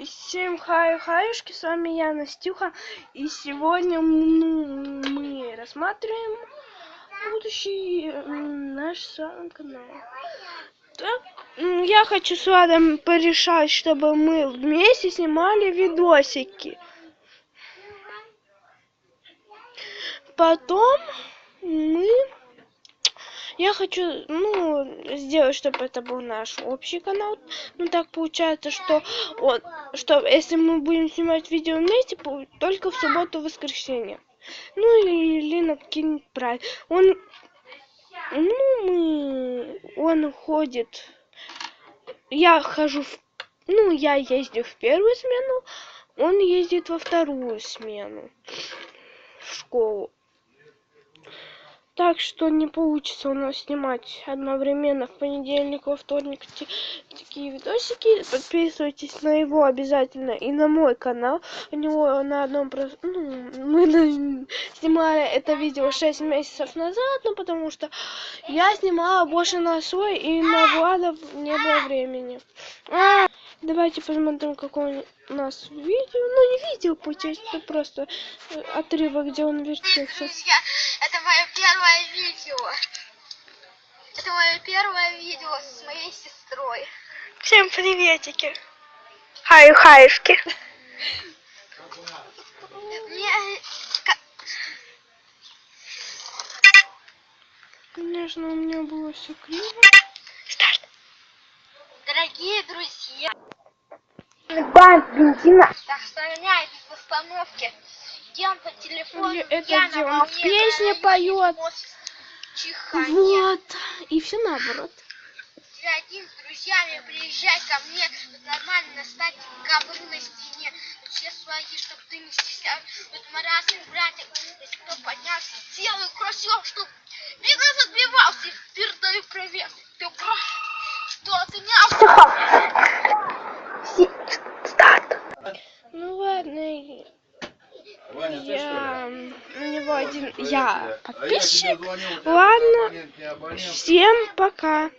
Всем хаюшки, с вами я, Настюха, и сегодня мы рассматриваем будущий наш с вами канал. Так, я хочу с вами порешать, чтобы мы вместе снимали видосики. Потом я хочу, сделать, чтобы это был наш общий канал. Так получается, что если мы будем снимать видео вместе, только в субботу, воскресенье. Или на какие-нибудь праздники. Он ходит. Я ездю в первую смену, он ездит во вторую смену в школу. Так что не получится у нас снимать одновременно в понедельник, во вторник такие видосики. Подписывайтесь на его обязательно и на мой канал. У него на одном мы снимали это видео 6 месяцев назад, потому что я снимала больше на свой, и на Влада не было времени. Давайте посмотрим, какое у нас видео. Не видео, это просто отрывок, где он вертится. Это мое первое видео. Это мое первое видео с моей сестрой. Всем приветики. Хаюшки. Конечно, у меня было все криво. Старт. Дорогие друзья. Банк бензина. Так что меня без остановки. Идем по телефону. Это где он песни поет. Вот. И все наоборот. Ты один с друзьями приезжай ко мне. Тут нормально наставить ковры на стене. Все свои, чтобы ты не стеснял. Тут маразный братик. Если кто поднялся, делаю красиво, чтобы видно забивался. И передаю привет. Ты прав. Что ты не Старт. Ладно. Я подписчик. Ладно. Всем пока.